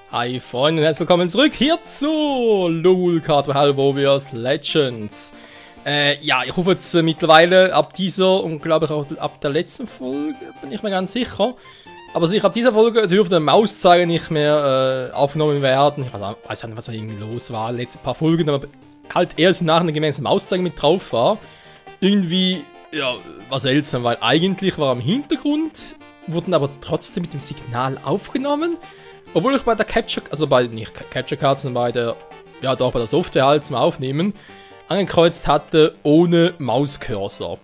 Hi Freunde und herzlich willkommen zurück hier zu LOL Card Warriors Legends. Ja, ich hoffe jetzt mittlerweile ab dieser und glaube ich auch ab der letzten Folge, bin ich mir ganz sicher. Aber sicher ab dieser Folge dürfte der Mauszeiger nicht mehr aufgenommen werden. Ich weiß nicht, was da irgendwie los war, die letzten paar Folgen, aber halt erst nach dem gemäßen Mauszeiger mit drauf war. Irgendwie, ja, war seltsam, weil eigentlich war im Hintergrund, wurden aber trotzdem mit dem Signal aufgenommen. Obwohl ich bei der Capture, also bei, nicht Capture Card, sondern bei der, ja doch bei der Software halt zum Aufnehmen, angekreuzt hatte ohne Mauscursor.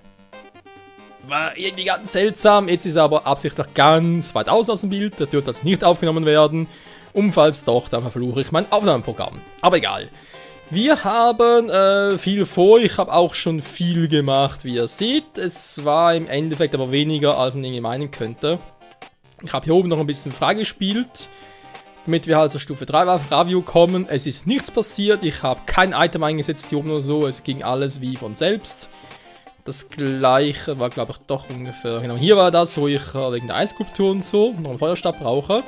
War irgendwie ganz seltsam, jetzt ist er aber absichtlich ganz weit außen aus dem Bild, da dürfte das nicht aufgenommen werden. Und falls doch, dann verfluche ich mein Aufnahmeprogramm. Aber egal. Wir haben viel vor, ich habe auch schon viel gemacht, wie ihr seht. Es war im Endeffekt aber weniger, als man irgendwie meinen könnte. Ich habe hier oben noch ein bisschen freigespielt, damit wir halt zur Stufe 3 Review kommen. Es ist nichts passiert, ich habe kein Item eingesetzt hier oben oder so, es ging alles wie von selbst. Das gleiche war, glaube ich, doch ungefähr, genau, hier war das, wo ich wegen der Eisskulptur und so noch einen Feuerstab brauche.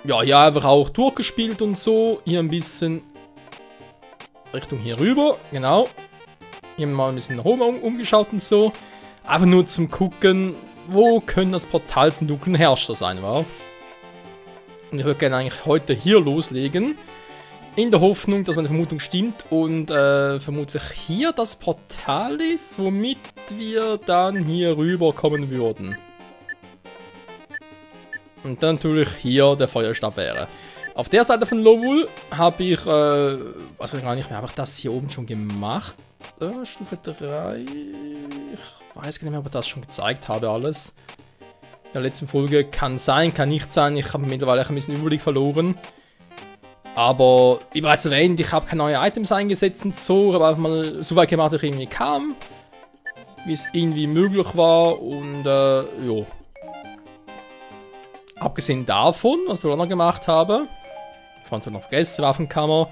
Ja, hier einfach auch durchgespielt und so, hier ein bisschen Richtung hier rüber, genau. Hier mal ein bisschen nach oben umgeschaut und so. Einfach nur zum Gucken, wo können das Portal zum dunklen Herrscher sein, wa? Und ich würde gerne eigentlich heute hier loslegen. In der Hoffnung, dass meine Vermutung stimmt und vermutlich hier das Portal ist, womit wir dann hier rüber kommen würden. Und dann natürlich hier der Feuerstab wäre. Auf der Seite von LOL habe ich, weiß ich gar nicht mehr, habe ich das hier oben schon gemacht? Stufe 3. Ich weiß gar nicht mehr, ob ich das schon gezeigt habe, alles. In der letzten Folge kann sein, kann nicht sein. Ich habe mittlerweile ein bisschen Überblick verloren. Aber, wie bereits erwähnt, ich habe keine neuen Items eingesetzt und so. Ich habe einfach mal so weit gemacht, dass ich irgendwie kam. Wie es irgendwie möglich war. Und, jo. Abgesehen davon, was ich noch gemacht habe. Ich habe noch vergessen, Waffenkammer.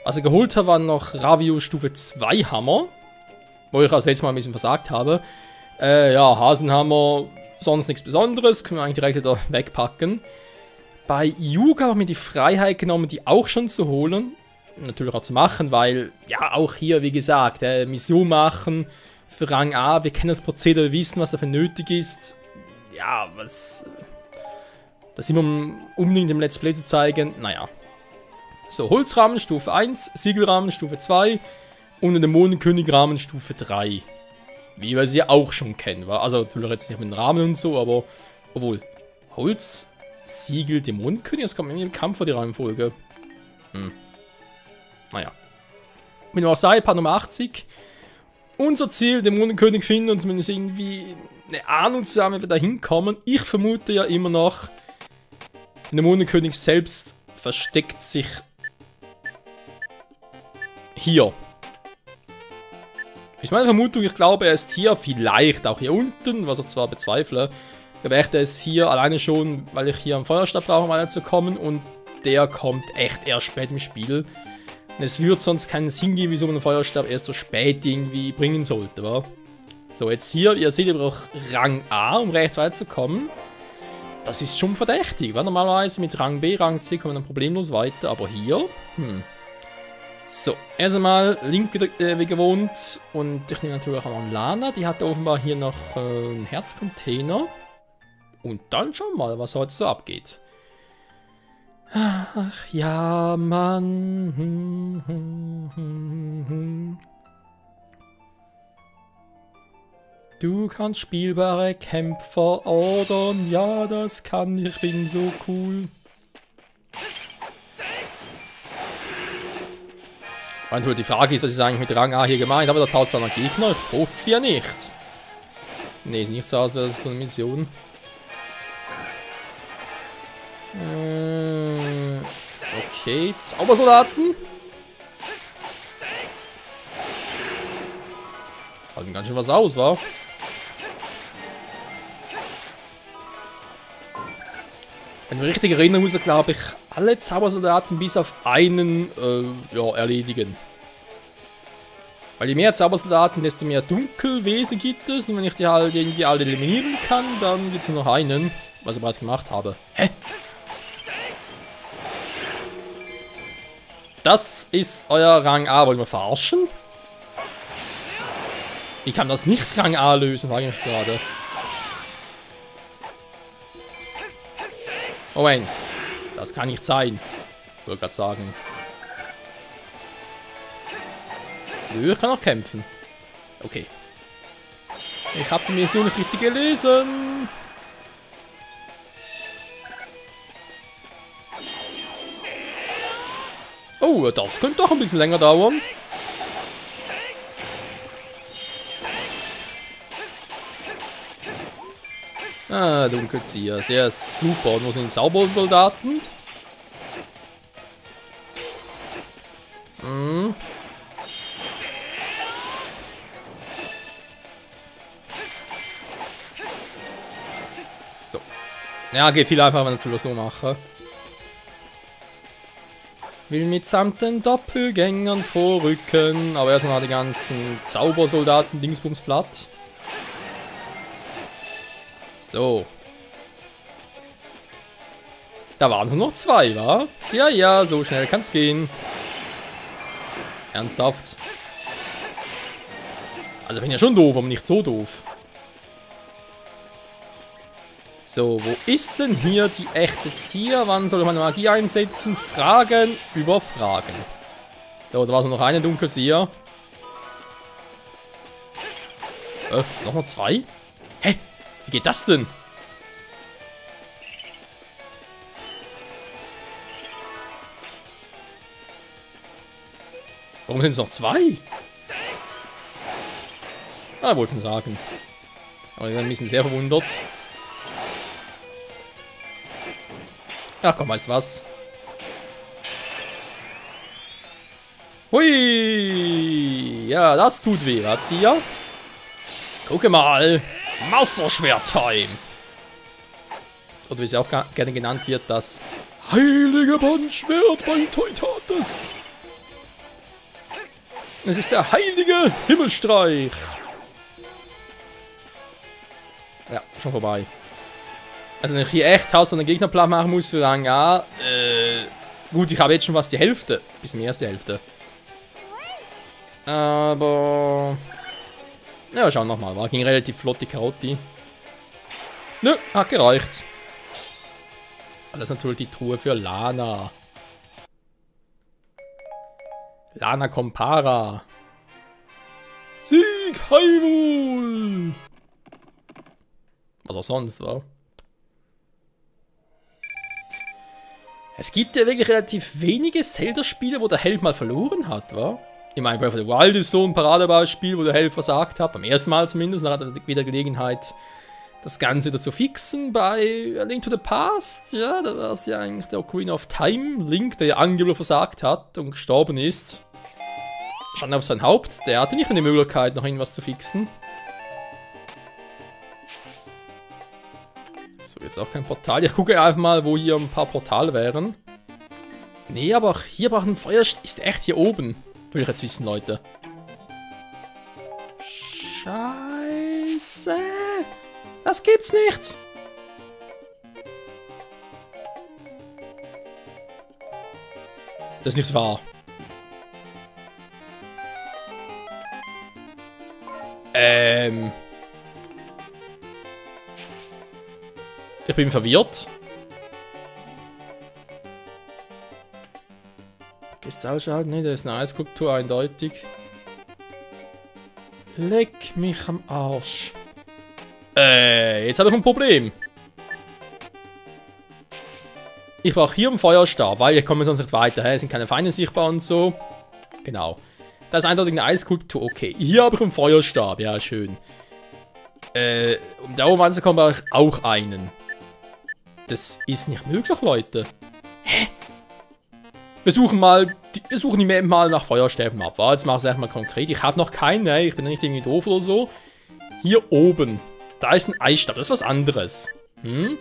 Was ich geholt habe, waren noch Ravio Stufe 2 Hammer. Wo ich als letztes Mal ein bisschen versagt habe. Ja, Hasenhammer, sonst nichts Besonderes. Können wir eigentlich direkt wieder wegpacken. Bei Yuga habe ich mir die Freiheit genommen, die auch schon zu holen. Natürlich auch zu machen, weil, ja, auch hier, wie gesagt, Mission machen für Rang A. Wir kennen das Prozedere, wir wissen, was dafür nötig ist. Ja, was... Das immer unbedingt im Let's Play zu zeigen. Naja. So, Holzrahmen Stufe 1, Siegelrahmen Stufe 2 und den Dämonenkönig-Rahmen Stufe 3. Wie wir sie auch schon kennen. Also natürlich jetzt nicht mit dem Rahmen und so, aber obwohl. Holz, Siegel, Dämonenkönig, das kommt irgendwie im Kampf vor die Reihenfolge. Naja. Mit dem auch sei, Part Nummer 80. Unser Ziel, Dämonenkönig finden und zumindest irgendwie eine Ahnung zu haben, wie wir da hinkommen. Ich vermute ja immer noch, der Dämonenkönig selbst versteckt sich hier. Ist meine Vermutung, ich glaube, er ist hier, vielleicht auch hier unten, was ich zwar bezweifle. Aber echt, er ist hier alleine schon, weil ich hier am Feuerstab brauche, um weiterzukommen. Und der kommt echt erst spät im Spiel. Und es wird sonst keinen Sinn geben, wieso man den Feuerstab erst so spät irgendwie bringen sollte, wa? So, jetzt hier, ihr seht, ihr braucht Rang A, um rechts weiterzukommen. Das ist schon verdächtig, weil normalerweise mit Rang B, Rang C kommen wir dann problemlos weiter, aber hier, So, erst einmal Link wie gewohnt und ich nehme natürlich auch noch Lana, die hat offenbar hier noch einen Herzcontainer. Und dann schauen wir mal, was heute so abgeht. Ach ja, Mann. Du kannst spielbare Kämpfer ordern. Ja, das kann ich. Ich bin so cool. Und die Frage ist, was ist eigentlich mit Rang A hier gemeint? Aber da tauscht dann ein Gegner. Ich hoffe ja nicht. Ne, sieht nicht so aus, als wäre das so eine Mission. Okay, Zaubersoldaten. Halten ganz schön was aus, wa? Wenn ich mich richtig erinnere, muss er, glaube ich, alle Zaubersoldaten bis auf einen ja, erledigen. Weil je mehr Zaubersoldaten, desto mehr Dunkelwesen gibt es. Und wenn ich die halt irgendwie alle eliminieren kann, dann gibt es nur noch einen, was ich bereits gemacht habe. Hä? Das ist euer Rang A. Wollen wir verarschen? Ich kann das nicht Rang A lösen, frage ich mich gerade. Moment. Das kann nicht sein. Ich wollte gerade sagen. Nö, ich kann auch kämpfen. Okay. Ich habe die Mission nicht richtig gelesen. Oh, das könnte doch ein bisschen länger dauern. Ah, Dunkelzieher. Sehr super. Und wo sind Zaubersoldaten? Hm. So. Ja, geht viel einfacher, wenn ich das so mache. Will mitsamt den Doppelgängern vorrücken. Aber erstmal die ganzen Zaubersoldaten Dingsbums platt. So. Da waren es noch 2, wa? Ja, ja, so schnell kann's gehen. Ernsthaft. Also bin ja schon doof, aber nicht so doof. So, wo ist denn hier die echte Zier? Wann soll ich meine Magie einsetzen? Fragen über Fragen. So, da war noch eine Dunkelzieher. Noch 2? Hä? Wie geht das denn? Warum sind es noch 2? Ah, wollten sagen. Aber ich bin ein bisschen sehr verwundert. Ach komm, weißt du was? Hui! Ja, das tut weh, was hier? Gucke mal! Masterschwert-Time! Oder wie es auch gerne genannt wird, das heilige Bandschwert bei Teutates! Es ist der heilige Himmelstreich! Ja, schon vorbei. Also wenn ich hier echt Haus an den Gegner platt machen muss für Rang A, gut, ich habe jetzt schon fast die Hälfte. Bisschen mehr als die Hälfte. Aber... Ja, wir schauen nochmal. War ging relativ flott die Karotti. Nö, hat gereicht. Das ist natürlich die Truhe für Lana. Lana Compara. Sieg Hyrule! Was auch sonst, war. Es gibt ja wirklich relativ wenige Zelda-Spiele, wo der Held mal verloren hat, wa? Ich meine, Breath of the Wild ist so ein Paradebeispiel, wo der Held versagt hat. Beim ersten Mal zumindest. Dann hat er wieder Gelegenheit, das Ganze wieder zu fixen. Bei A Link to the Past, ja, da war es ja eigentlich der Ocarina of Time Link, der ja angeblich versagt hat und gestorben ist. Stand auf sein Haupt. Der hatte nicht mehr die Möglichkeit, noch irgendwas zu fixen. So, jetzt auch kein Portal. Ich gucke einfach mal, wo hier ein paar Portale wären. Nee, aber auch hier braucht ein Feuer. Ist der echt hier oben? Will ich jetzt wissen, Leute. Scheiße. Das gibt's nicht. Das ist nicht wahr. Ich bin verwirrt. Ist ausschalten? Ne, da ist eine Eiskulptur eindeutig. Leck mich am Arsch. Jetzt habe ich ein Problem. Ich brauche hier einen Feuerstab, weil ich komme sonst nicht weiter. Es sind keine Feinde sichtbar und so. Genau. Da ist eindeutig eine Eiskulptur. Okay, hier habe ich einen Feuerstab. Ja, schön. Um da oben anzukommen, brauche ich auch einen. Das ist nicht möglich, Leute. Hä? Wir suchen die Map mal nach Feuerstäben ab. Jetzt mache ich es erstmal konkret. Ich habe noch keinen, ne? Ich bin nicht irgendwie doof oder so. Hier oben. Da ist ein Eisstab. Das ist was anderes. Hm?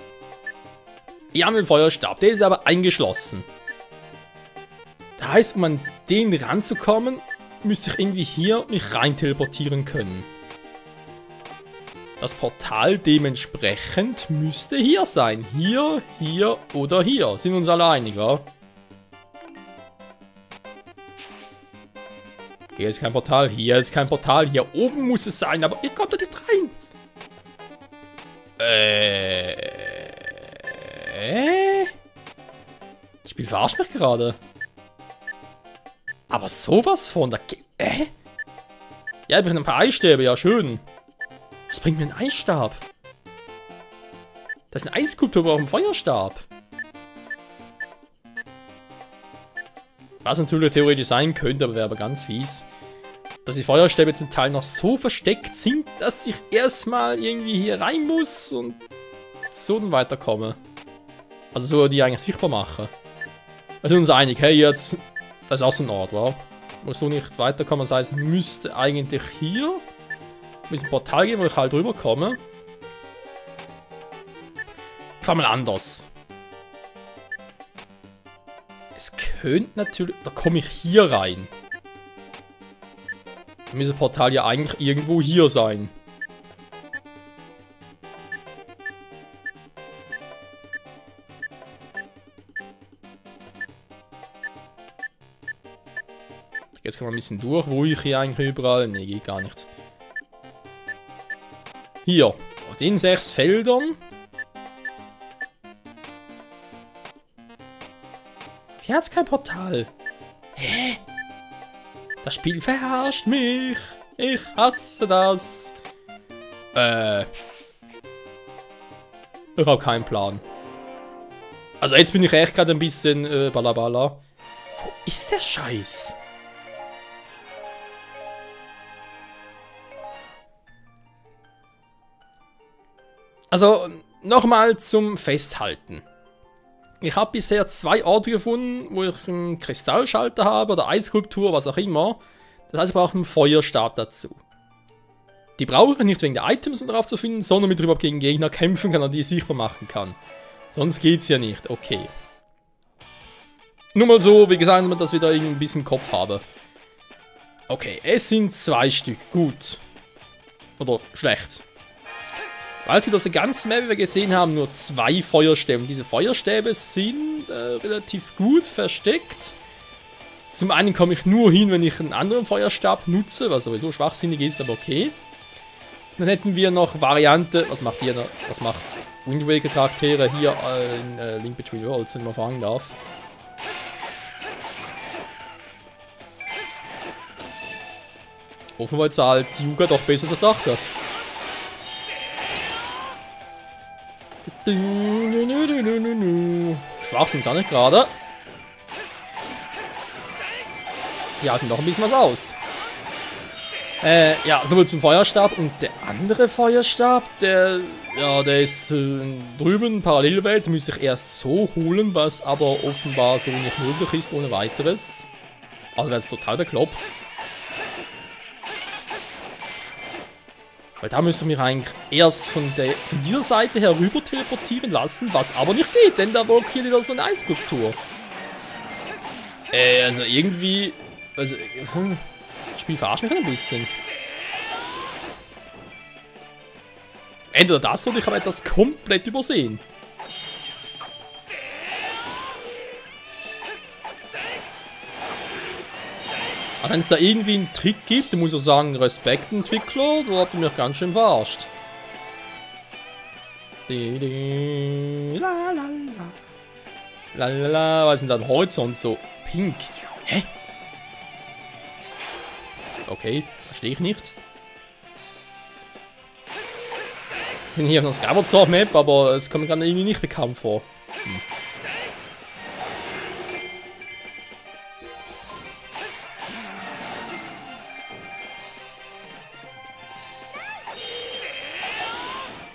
Hier haben wir einen Feuerstab. Der ist aber eingeschlossen. Das heißt, um an den ranzukommen, müsste ich irgendwie hier mich rein teleportieren können. Das Portal dementsprechend müsste hier sein. Hier, hier oder hier. Sind wir uns alle einig, oder? Hier ist kein Portal, hier ist kein Portal. Hier oben muss es sein, aber ich komme da nicht rein. Das Spiel verarscht mich gerade. Aber sowas von, da geht... Ja, ich brauche ein paar Eisstäbe, ja schön. Was bringt mir ein Eisstab? Das ist ein Eisskulptur, aber auch ein Feuerstab. Was natürlich theoretisch sein könnte, aber wäre aber ganz fies. Dass die Feuerstäbe zum Teil noch so versteckt sind, dass ich erstmal irgendwie hier rein muss und so dann weiterkomme. Also so die eigentlich sichtbar machen. Wir sind uns einig, hey jetzt, das ist auch so ein Ort, wa? Wo ich so nicht weiterkomme, das heißt, müsste eigentlich hier ein Portal geben, wo ich halt rüberkomme. Ich fahr mal anders. Es könnte natürlich... Da komme ich hier rein. Dann müsste das Portal ja eigentlich irgendwo hier sein. Jetzt können wir ein bisschen durch. Wo ich hier eigentlich überall... Ne, geht gar nicht. Hier. Auf den 6 Feldern. Hier hat's kein Portal. Hä? Das Spiel verarscht mich. Ich hasse das. Ich habe keinen Plan. Also jetzt bin ich echt gerade ein bisschen balabala. Wo ist der Scheiß? Also, nochmal zum Festhalten. Ich habe bisher 2 Orte gefunden, wo ich einen Kristallschalter habe oder Eisskulptur, was auch immer. Das heißt, ich brauche einen Feuerstab dazu. Die brauche ich nicht wegen der Items, um drauf zu finden, sondern damit ich überhaupt gegen Gegner kämpfen kann und die sichtbar machen kann. Sonst geht's ja nicht, okay. Nur mal so, wie gesagt, dass ich da ein bisschen Kopf habe. Okay, es sind 2 Stück, gut. Oder schlecht. Weil sie auf der ganzen Map, wie wir gesehen haben, nur 2 Feuerstäbe. Und diese Feuerstäbe sind relativ gut versteckt. Zum einen komme ich nur hin, wenn ich einen anderen Feuerstab nutze, was sowieso schwachsinnig ist, aber okay. Dann hätten wir noch Variante, was macht ihr noch? Was macht Wind Waker Charaktere hier in Link Between Worlds, wenn man fragen darf. Offenbar zahlt Yuga doch besser als ich dachte. Schwach sind sie auch nicht gerade. Die halten doch ein bisschen was aus. Ja, sowohl zum Feuerstab und der andere Feuerstab, der ist drüben, Parallelwelt, den müsste ich erst so holen, was aber offenbar so nicht möglich ist ohne weiteres. Also wäre es total bekloppt. Weil da müsste ich mich eigentlich erst von dieser Seite herüber teleportieren lassen, was aber nicht geht, denn da blockiert wieder so eine Eisskulptur. Also irgendwie... Also, das Spiel verarscht mich ein bisschen. Entweder das oder ich habe etwas komplett übersehen. Aber wenn es da irgendwie einen Trick gibt, dann muss ich sagen, Respekt Entwickler, da habt ihr mich ganz schön verarscht. Lalala, was ist denn da am Horizont so pink? Hä? Okay, verstehe ich nicht. Ich bin hier auf einer Skyward Sword Map, aber es kommt mir gerade irgendwie nicht bekannt vor.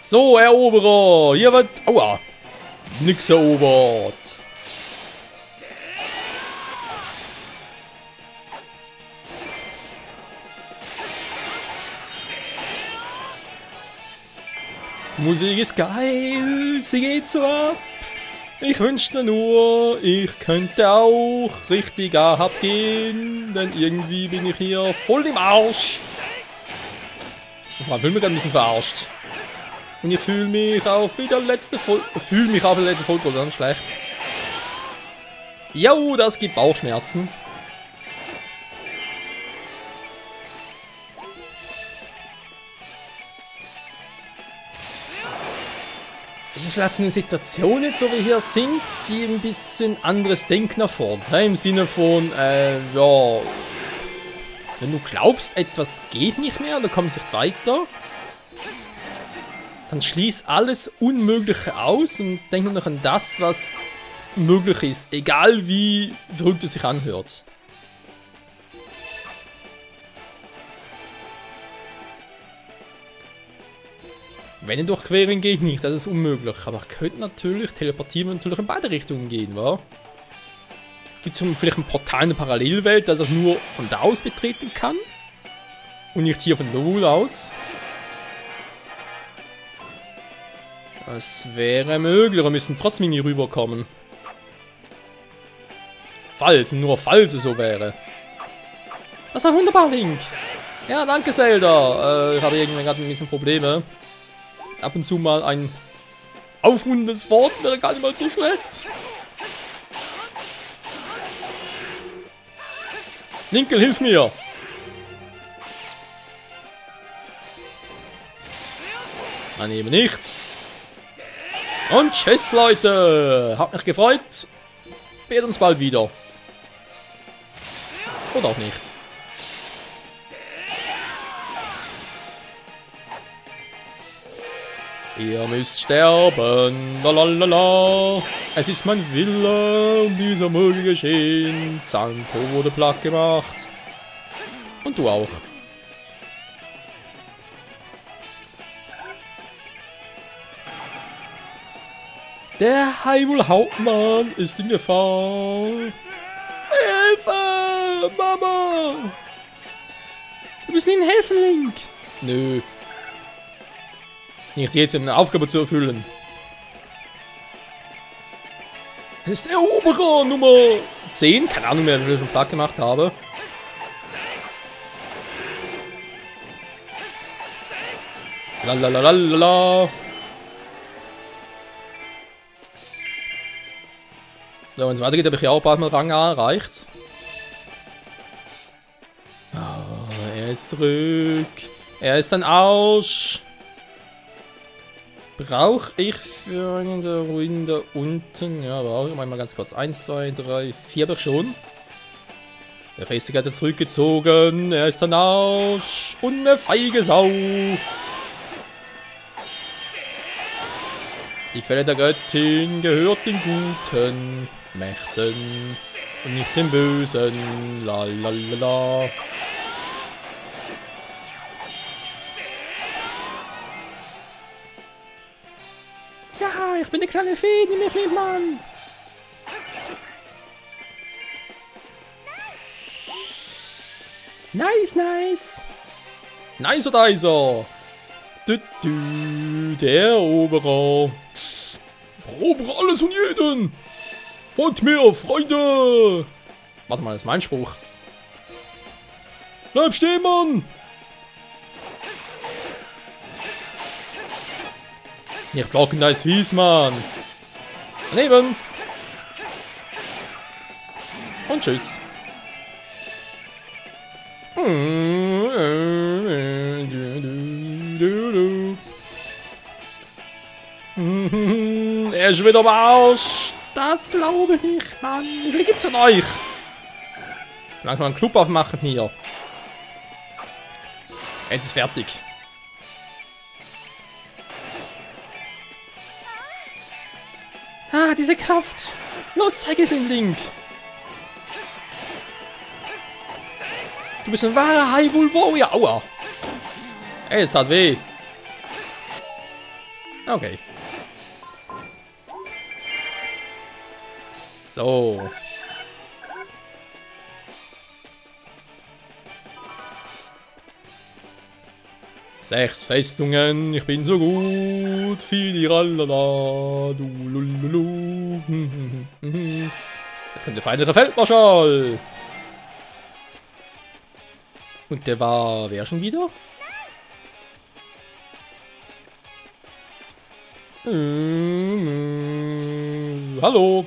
So, Eroberer! Hier wird... Aua! Nix erobert! Die Musik ist geil! Sie geht so ab! Ich wünschte mir nur, ich könnte auch richtig abgehen, denn irgendwie bin ich hier voll im Arsch! Man will mir gerade ein bisschen verarscht. Und ich fühle mich auf wie der letzte Volltrottel, dann schlecht. Jo, das gibt Bauchschmerzen. Es ist vielleicht so eine Situation jetzt, so wie wir hier sind, die ein bisschen anderes Denken erfordert. Ne? Im Sinne von, ja, wenn du glaubst, etwas geht nicht mehr und du kommst nicht weiter, dann schließ alles Unmögliche aus und denk nur noch an das, was möglich ist. Egal wie verrückt es sich anhört. Wenn ihr durchqueren geht nicht, das ist unmöglich. Aber ihr könnt natürlich teleportieren und natürlich in beide Richtungen gehen, wa? Gibt es vielleicht ein Portal in der Parallelwelt, das er nur von da aus betreten kann? Und nicht hier von Lowell aus? Das wäre möglich, wir müssen trotzdem hier rüberkommen. Falls es so wäre. Das war wunderbar, Link. Ja, danke, Zelda. Ich habe irgendwie gerade ein bisschen Probleme. Ab und zu mal ein aufmuntendes Wort wäre gar nicht mal so schlecht. Linkel, hilf mir! Nein, eben nicht. Und tschüss, Leute! Hat mich gefreut. Wir sehen uns bald wieder. Oder auch nicht. Ihr müsst sterben, lalalala. Es ist mein Wille, und dieser möge geschehen. Zanko wurde platt gemacht. Und du auch. Der Hyrule Hauptmann ist in Gefahr. Hilfe! Mama! Wir müssen ihnen helfen, Link. Nö. Nicht jetzt, um eine Aufgabe zu erfüllen. Es ist der Eroberer Nummer 10. Keine Ahnung mehr, wie ich schon platt gemacht habe. Lalalala. So, wenn es weitergeht, habe ich ja auch bald mal Rang A erreicht. Oh, er ist zurück. Er ist ein Arsch. Brauche ich für einen der Ruinen da unten? Ja, brauche ich mal ganz kurz. 1, 2, 3, 4 doch schon. Der Festiger hat er zurückgezogen. Er ist ein Arsch. Und eine feige Sau. Die Quelle der Göttin gehört den guten Mächten und nicht den bösen. Lalalala. Ja, ich bin eine kleine Fee, die mich liebt, Mann. Nice, nice. Nicer, dicer. Der Eroberer. Erobere alles und jeden. Folgt mir, Freunde. Warte mal, das ist mein Spruch. Bleib stehen, Mann. Ich blocken da ist Wies, Mann. Daneben. Und tschüss. Er ist wieder am Arsch. Das glaube ich nicht, Mann. Wie viel gibt's von euch? Langsam einen Club aufmachen hier. Jetzt ist fertig. Ah, diese Kraft. Los, zeig es ihm, Link. Du bist ein wahrer Hyrule Warrior. Aua. Ey, es tat weh. Okay. So. Sechs Festungen, ich bin so gut, Fidiralala, du lululu. Jetzt kommt der feindliche Feldmarschall. Und der war, wer schon wieder? Hallo.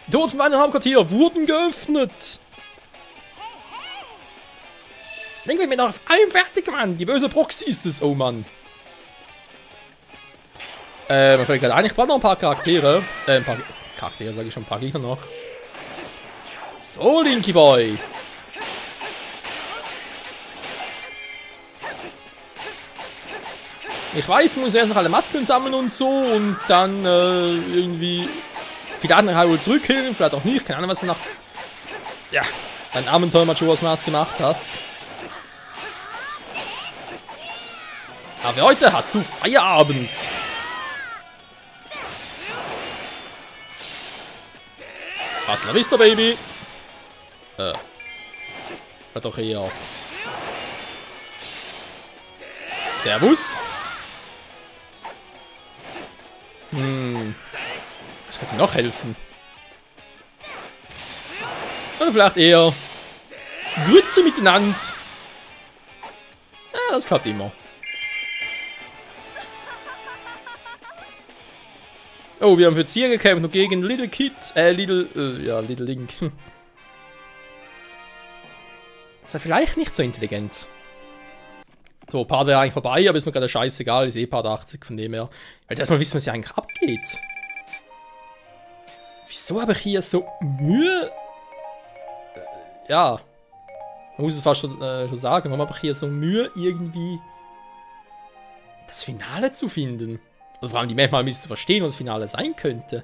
Die Tore zum Weinen Hauptquartier wurden geöffnet. Link wird mir noch auf allem fertig, Mann. Die böse Proxy ist es, oh Mann. Man fällt gerade ein, ich brauche noch ein paar Charaktere. Ein paar Charaktere, sage ich schon, ein paar Gegner noch. So, Linky Boy. Ich weiß, muss erst noch alle Masken sammeln und so und dann irgendwie viele andere halt wohl zurückkillen, vielleicht auch nicht, keine Ahnung, was du nach dein Abenteuer Majora's Mask gemacht hast. Aber für heute hast du Feierabend. Hasta la vista, Baby. Vielleicht doch eher. Servus. Das könnte noch helfen. Oder vielleicht eher Grütze miteinander. Ja, das klappt immer. Oh, wir haben für Zier gekämpft und gegen Little Little Link. Das ist vielleicht nicht so intelligent. So, Part wäre eigentlich vorbei, aber ist mir gerade scheißegal, ist eh Part 80, von dem her. Ich will erstmal wissen, was hier eigentlich abgeht. Wieso habe ich hier so Mühe? Ja. Man muss es fast schon sagen, warum habe ich hier so Mühe, irgendwie das Finale zu finden? Also vor allem die Map mal ein bisschen zu verstehen, was das Finale sein könnte.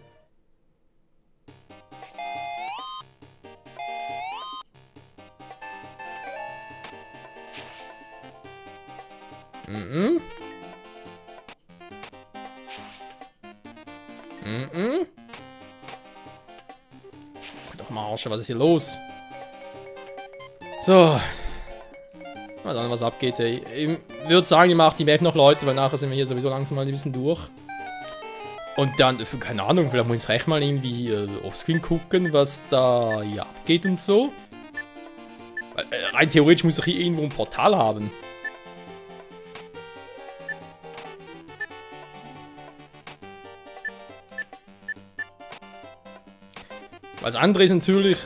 Doch mal Arsch, was ist hier los? So. Mal dann, was abgeht, ey. Ich würde sagen, ich mache die Map noch, Leute, weil nachher sind wir hier sowieso langsam mal ein bisschen durch. Und dann, keine Ahnung, vielleicht muss ich recht mal irgendwie offscreen gucken, was da hier abgeht und so. Weil, rein theoretisch muss ich hier irgendwo ein Portal haben. Was andere ist natürlich,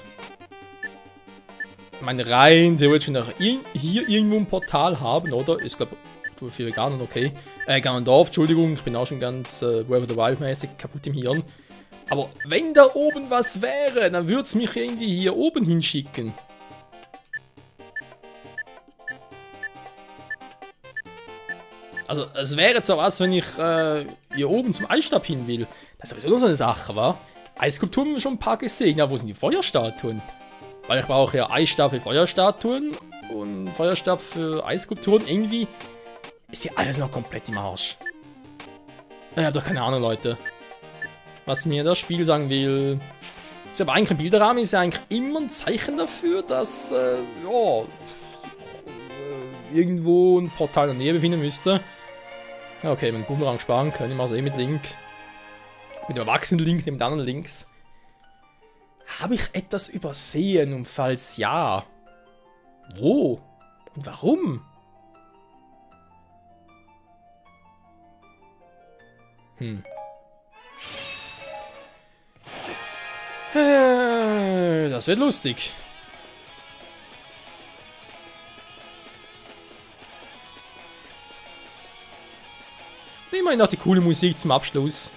ich meine, rein theoretisch nach hier irgendwo ein Portal haben, oder? Ich glaube, Stufe 4 Ganon, okay. Ganondorf, Entschuldigung, ich bin auch schon ganz Breath of the Wild mäßig kaputt im Hirn. Aber wenn da oben was wäre, dann würde es mich irgendwie hier oben hinschicken. Also, es wäre zwar was, wenn ich hier oben zum Eisstab hin will. Das ist sowieso so eine Sache, wa? Eisskulpturen haben wir schon ein paar gesehen. Ja, wo sind die Feuerstatuen? Weil ich brauche ja Eisstab für Feuerstatuen und Feuerstab für Eisskulpturen. Irgendwie ist hier alles noch komplett im Arsch. Ich habe doch keine Ahnung, Leute. Was mir das Spiel sagen will. Ich glaube, eigentlich ein Bilderrahmen ist ja eigentlich immer ein Zeichen dafür, dass, irgendwo ein Portal in der Nähe befinden müsste. Ja, okay, mit dem Boomerang sparen können. Ich mache es eh mit Link. Mit dem erwachsenen Link neben den anderen Links. Habe ich etwas übersehen? Und falls ja, wo? Und warum? Das wird lustig. Immerhin noch die coole Musik zum Abschluss.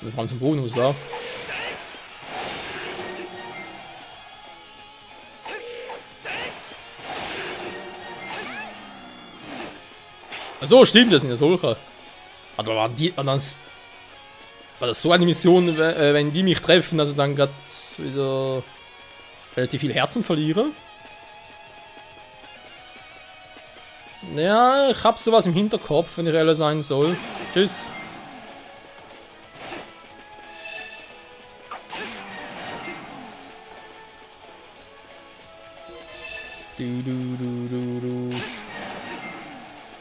Das war zum Bonus da. Achso, stimmt, das sind ja solche. Aber war das so eine Mission, wenn die mich treffen, also dann gerade wieder relativ viel Herzen verliere? Ja, ich hab sowas im Hinterkopf, wenn ich ehrlich sein soll. Tschüss.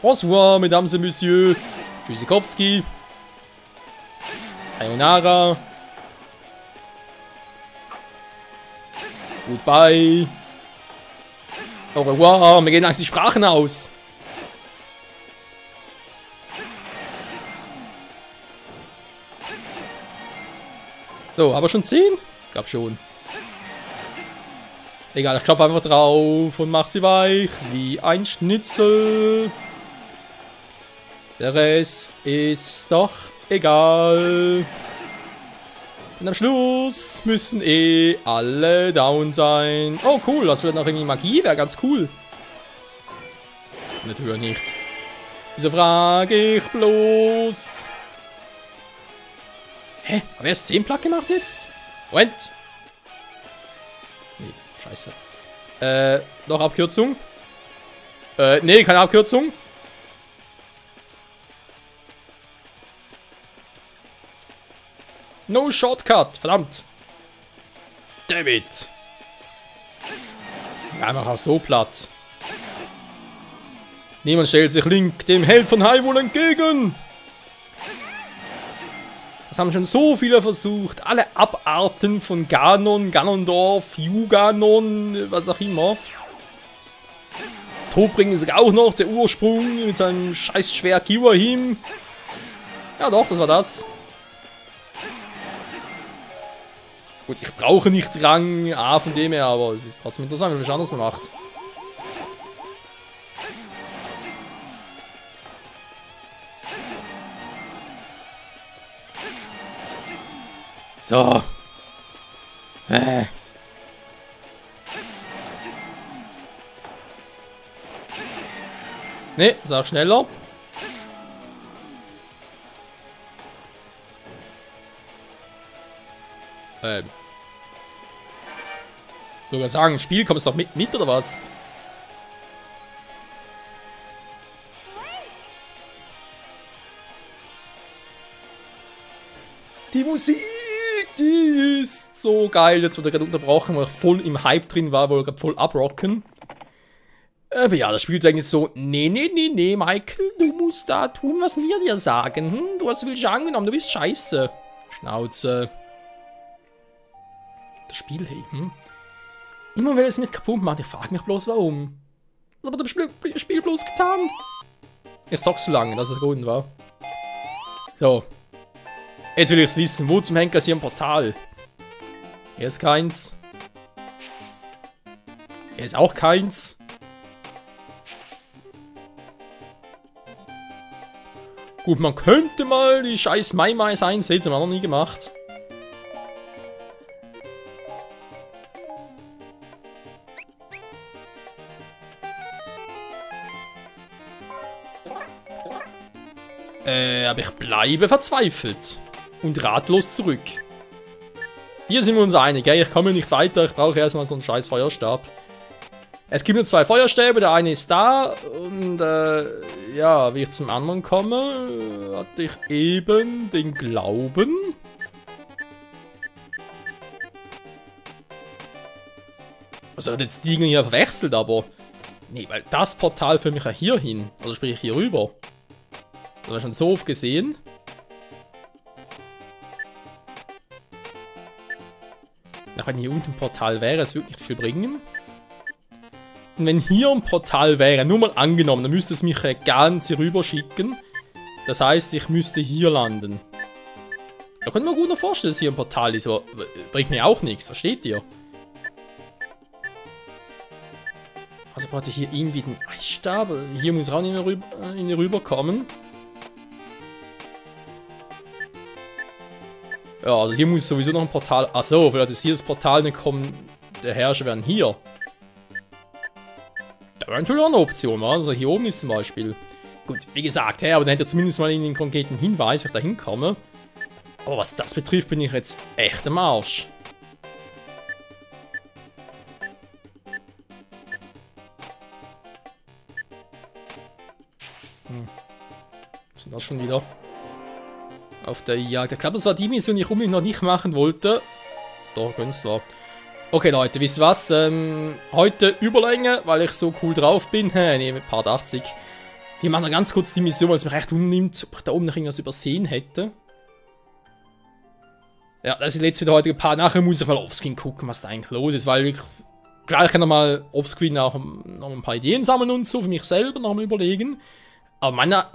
Bonsoir, mesdames et messieurs. Tschüssikowski. Sayonara. Goodbye. Au revoir. Mir gehen langsam die Sprachen aus. So, aber schon 10? Ich glaube schon. Egal, ich klopfe einfach drauf und mach sie weich wie ein Schnitzel. Der Rest ist doch egal. Und am Schluss müssen eh alle down sein. Oh cool, das wird noch irgendwie Magie, wäre ganz cool. Natürlich nicht. Wieso frage ich bloß? Hä? Haben wir erst 10 Platt gemacht jetzt? Moment. Nee, scheiße. Noch Abkürzung? Nee, keine Abkürzung. No Shortcut, verdammt. Damn it. Einfach auch so platt. Niemand stellt sich Link dem Held von Hyrule entgegen. Das haben schon so viele versucht. Alle Abarten von Ganon, Ganondorf, Yuganon, was auch immer. Todbring ist auch noch der Ursprung mit seinem scheiß Schwert Kiwahim. Ja doch, das war das. Gut, ich brauche nicht Rang A von dem her, aber es ist trotzdem interessant, wie viel Schaden das man macht. So. Ne, sag schneller. Sogar sagen, Spiel, kommst du doch mit oder was? Die Musik, die ist so geil. Jetzt wurde gerade unterbrochen, weil ich voll im Hype drin war, weil wir gerade voll abrocken. Aber ja, das Spiel ist eigentlich so, nee, Michael, du musst da tun, was wir dir sagen. Hm? Du hast so viel Schaden genommen, du bist scheiße. Schnauze. Das Spiel, hey, Immer wenn es mich kaputt macht, ich frage mich bloß warum. Was hat das Spiel bloß getan? Ich sag's so lange, dass es der Grund war. So. Jetzt will ich's wissen, wo zum Henker ist hier ein Portal? Hier ist keins. Hier ist auch keins. Gut, man könnte mal die scheiß Mai-Mais einsetzen, haben wir noch nie gemacht. Aber ich bleibe verzweifelt. Und ratlos zurück. Hier sind wir uns einig, gell? Ich komme nicht weiter, ich brauche erstmal so einen scheiß Feuerstab. Es gibt nur 2 Feuerstäbe, der eine ist da und ja, wie ich zum anderen komme, hatte ich eben den Glauben. Also hat jetzt die Dinge hier verwechselt, aber nee, weil das Portal führt mich ja hier hin, also sprich hier rüber. Das habe ich schon so oft gesehen. Ach, wenn hier unten ein Portal wäre, es würde nicht viel bringen. Und wenn hier ein Portal wäre, nur mal angenommen, dann müsste es mich ganz hier rüber schicken. Das heißt, ich müsste hier landen. Da könnte man gut noch vorstellen, dass hier ein Portal ist, aber bringt mir auch nichts, versteht ihr? Also brauchte ich hier irgendwie den Eisstab. Hier muss auch nicht mehr rüberkommen. Ja, also hier muss sowieso noch ein Portal... Achso, vielleicht ist hier das Portal, dann kommen der Herrscher werden hier. Da wäre natürlich auch eine Option, oder? Also hier oben ist zum Beispiel. Gut, wie gesagt, aber dann hätte er zumindest mal einen konkreten Hinweis, wie ich da hinkomme. Aber was das betrifft, bin ich jetzt echt am Arsch. Was ist denn das schon wieder? Auf der Jagd. Ich glaube, das war die Mission, die ich unbedingt noch nicht machen wollte. Doch, gönn's war. Okay, Leute, wisst ihr was? Heute Überlänge, weil ich so cool drauf bin. Nee, mit Part 80. Wir machen noch ganz kurz die Mission, weil es mich echt unnimmt, ob ich da oben noch irgendwas übersehen hätte. Ja, das ist jetzt wieder heutige Part. Nachher muss ich mal offscreen gucken, was da eigentlich los ist, weil ich gleich kann nochmal offscreen auch noch ein paar Ideen sammeln und so für mich selber nochmal überlegen. Aber meiner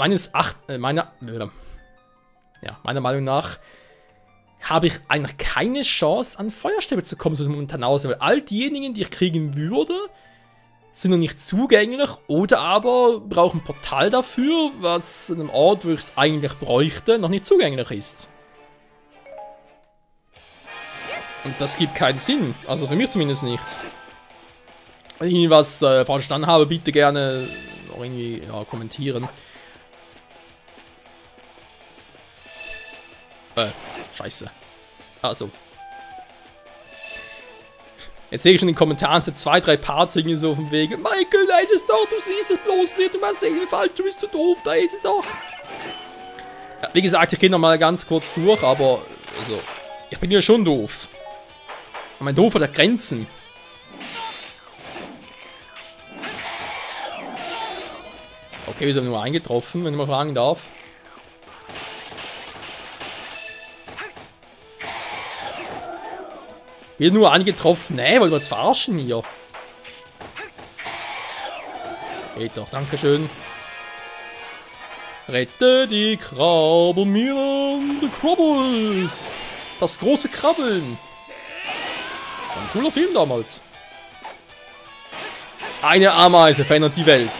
Meinung nach habe ich eigentlich keine Chance, an Feuerstäbe zu kommen, so momentan aus. Weil all diejenigen, die ich kriegen würde, sind noch nicht zugänglich oder aber brauchen ein Portal dafür, was an einem Ort, wo ich es eigentlich bräuchte, noch nicht zugänglich ist. Und das gibt keinen Sinn. Also für mich zumindest nicht. Wenn ich irgendwas falsch verstanden habe, bitte gerne auch irgendwie kommentieren. Scheiße. Also. Jetzt sehe ich schon in den Kommentaren so 2, 3 Parts irgendwie so auf dem Weg. Michael, da ist es doch, du siehst es bloß nicht, du machst es falsch, du bist zu doof, da ist es doch. Ja, wie gesagt, ich gehe nochmal ganz kurz durch, aber also, ich bin ja schon doof. Aber mein Doof hat ja Grenzen. Okay, wir sind nur eingetroffen, wenn ich mal fragen darf. Wir nur angetroffen. Nee, wollen wir uns verarschen hier? Geht doch, dankeschön. Rette die Krabbelmieren, die Krabbles. Das große Krabbeln. Ein cooler Film damals. Eine Ameise verändert die Welt.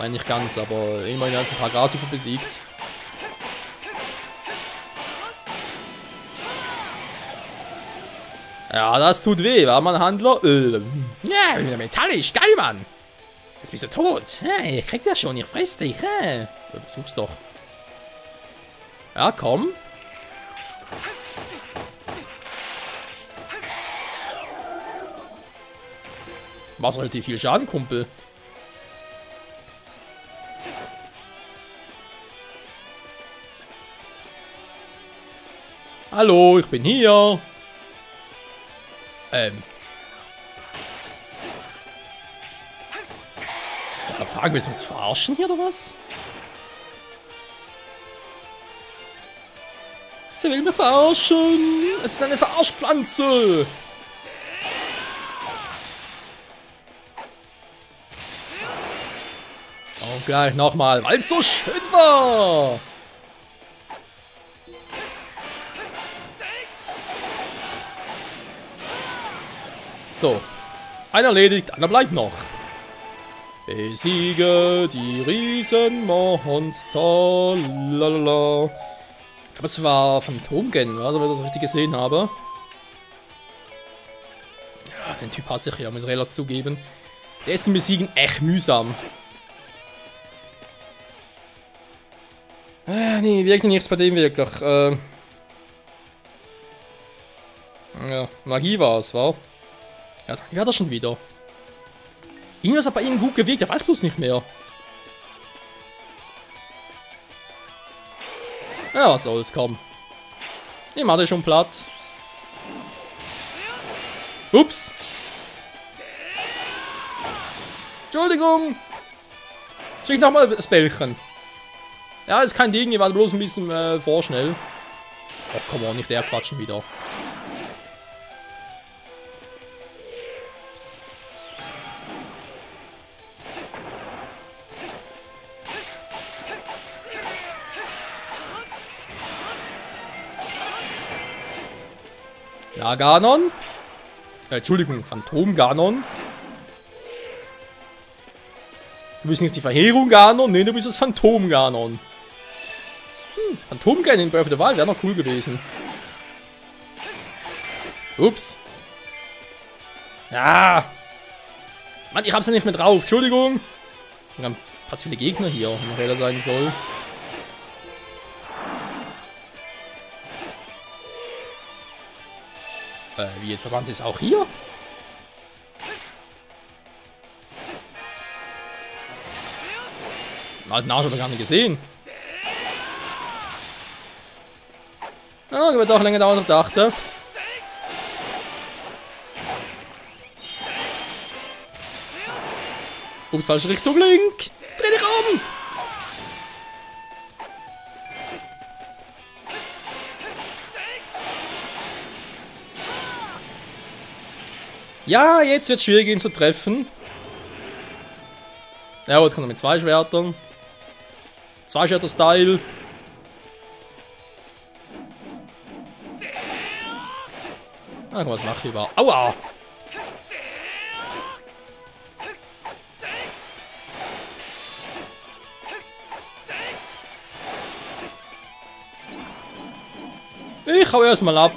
Nein, nicht ganz, aber immerhin hat ein paar Grashüpfer besiegt. Ja, das tut weh, war man Handler? Ja, metallisch, geil, Mann. Jetzt bist du tot. Ja, ich krieg das schon, ich fress dich. Versuch's doch. Ja, komm. Machst relativ viel Schaden, Kumpel. Hallo, ich bin hier. Ich fragen, willst du uns verarschen hier oder was? Sie will mich verarschen. Es ist eine Verarschpflanze. Und gleich nochmal, weil es so schön war. So, einer erledigt, einer bleibt noch. Besiege die Riesenmonster. Lalala. Ich glaube, es war Phantomgen, oder? Wenn ich das richtig gesehen habe. Ja, den Typ hasse ich ja, muss ich relativ zugeben. Der ist zum Besiegen echt mühsam. Nee, wirklich nichts bei dem wirklich. Ja, Magie war es, war. Ja, wie war das schon wieder? Irgendwas hat bei ihnen gut gewirkt, er weiß bloß nicht mehr. Ja, was soll's, komm. Den hatte ich schon platt. Ups. Entschuldigung. Schick nochmal das Bällchen. Ja, ist kein Ding, ihr wart bloß ein bisschen vorschnell. Oh, komm on, nicht der quatschen wieder. Ja, Ganon. Entschuldigung, Phantom-Ganon. Du bist nicht die Verheerung Ganon, nee, du bist das Phantom Ganon. Phantom Ganon in Breath of the Wild wäre noch cool gewesen. Ups. Ja. Mann, ich hab's ja nicht mehr drauf, Entschuldigung. Wir haben fast viele Gegner hier, wenn man sein soll. Wie jetzt verwandt ist auch hier? Den alten Arsch habe ich gar nicht gesehen. Ja, das wird auch länger dauern, als ich dachte. Ups, falsche Richtung, Link! Dreh dich um! Ja, jetzt wird es schwierig, ihn zu treffen. Ja, jetzt kommt er mit 2 Schwertern. 2 Schwerter-Style. Ah, was mache ich überhaupt? Aua! Ich hau erstmal ab.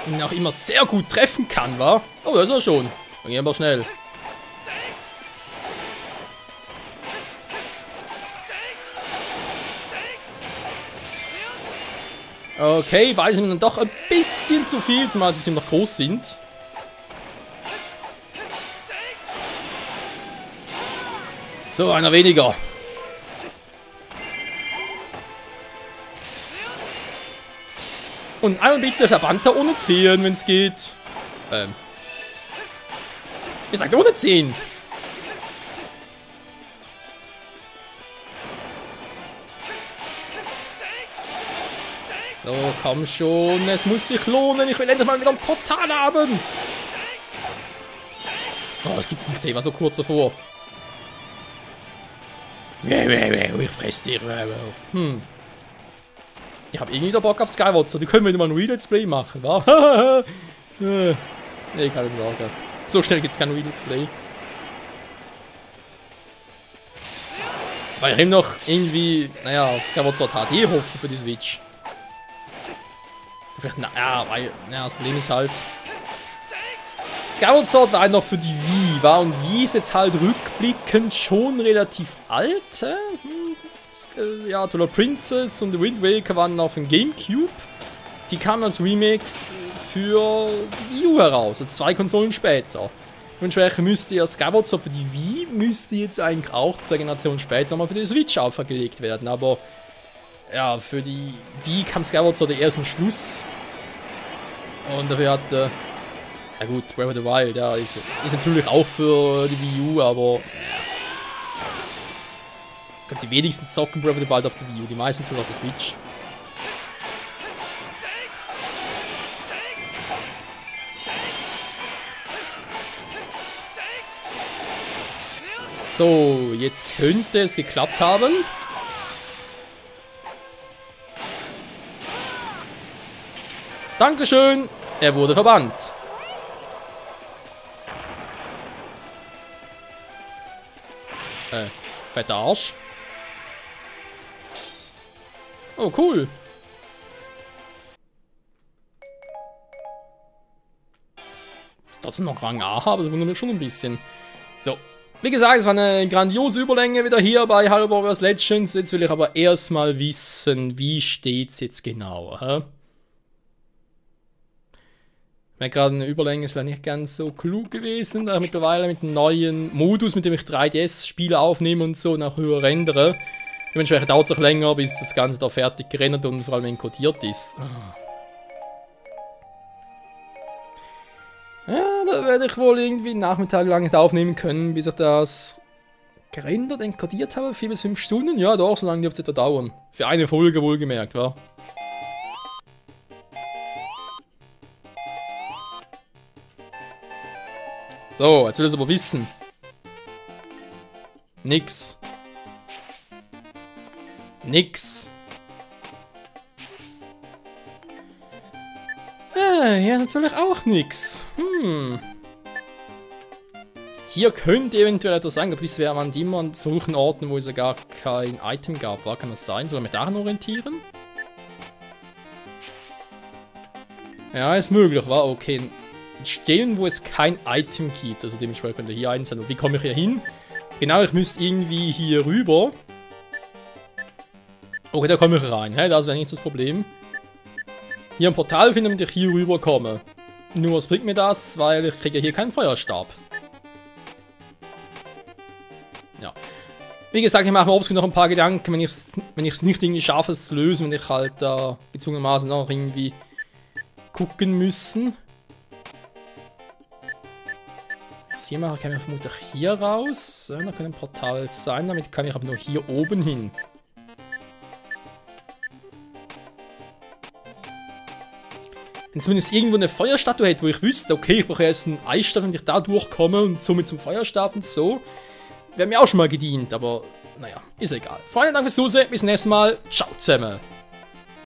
Und auch immer sehr gut treffen kann, wa? Oh, das ist er schon. Dann gehen wir schnell. Okay, beide sind dann doch ein bisschen zu viel, zumal sie ziemlich groß sind. So, einer weniger. Und einmal bitte Verbannter ohne 10, wenn es geht. Ihr sagt ohne 10. So, komm schon, es muss sich lohnen. Ich will endlich mal wieder ein Portal haben. Oh, das gibt's nicht, ich war so kurz davor. Ich fress dich. Ich habe irgendwie wieder Bock auf Skyward, so die können wir mal ein Real Let's Play machen, wa? Nee, kann ich nicht sagen. So schnell gibt's kein Real Let's Play. Weil ich eben noch irgendwie, naja, Skyward Sword HD hoffe für die Switch. Vielleicht, naja, weil, ja, das Problem ist halt, Skyward Sword war halt noch für die Wii, war, und Wii ist jetzt halt rückblickend schon relativ alt. Ja, Twilight Princess und The Wind Waker waren auf dem Gamecube. Die kamen als Remake für die Wii U heraus, also 2 Konsolen später. Dementsprechend müsste ja Skyward Sword für die Wii, müsste jetzt eigentlich auch 2 Generationen später nochmal für die Switch aufgelegt werden, aber ja, für die Wii kam Skyward Sword erst am Schluss. Und dafür hat, ja gut, Breath of the Wild, ja, ist natürlich auch für die Wii U, aber ich glaube, die wenigsten zocken Breath of the Wild auf der Wii U, die meisten tun auf der Switch. So, jetzt könnte es geklappt haben. Dankeschön, er wurde verbannt. Fetter Arsch. Oh, cool. Das ist noch Rang A, aber das wundert mich schon ein bisschen. So, wie gesagt, es war eine grandiose Überlänge wieder hier bei Halo Warriors Legends. Jetzt will ich aber erstmal wissen, wie steht's jetzt genau, hä? Ich merke gerade, eine Überlänge ist nicht ganz so klug gewesen, da ich mittlerweile mit dem neuen Modus, mit dem ich 3DS-Spiele aufnehme und so, nach höher rendere. Dementsprechend dauert es auch länger, bis das Ganze da fertig gerendert und vor allem encodiert ist. Ja, da werde ich wohl irgendwie Nachmittag lang nicht aufnehmen können, bis ich das gerendert, encodiert habe. 4 bis 5 Stunden? Ja, doch, so lange dürfte es etwa dauern. Für eine Folge wohlgemerkt, wa? So, jetzt will ich es aber wissen. Nix. Nix. Ja, natürlich auch nix. Hier könnte eventuell etwas sein, aber bisher waren die immer an solchen Orten, wo es ja gar kein Item gab. War, kann das sein? Soll ich mich daran orientieren? Ja, ist möglich, war okay. Stellen, wo es kein Item gibt, also dementsprechend könnte hier eins sein. Und wie komme ich hier hin? Genau, ich müsste irgendwie hier rüber. Okay, da komme ich rein, das wäre nicht das Problem. Hier ein Portal finden, damit ich hier rüber komme. Nur was bringt mir das, weil ich kriege ja hier keinen Feuerstab. Ja. Wie gesagt, ich mache mir oft noch ein paar Gedanken, wenn ich es nicht irgendwie schaffe, es zu lösen, wenn ich halt da gezwungenermaßen noch irgendwie gucken müssen. Hier mache kann ich vermutlich hier raus. Da kann ein Portal sein, damit kann ich aber nur hier oben hin. Wenn zumindest irgendwo eine Feuerstatue hätte, wo ich wüsste, okay, ich brauche erst einen Eisstab, wenn ich da durchkomme und somit zum Feuerstab und so, wäre mir auch schon mal gedient, aber naja, ist egal. Freunde, danke fürs Zusehen, bis zum nächsten Mal. Ciao zusammen.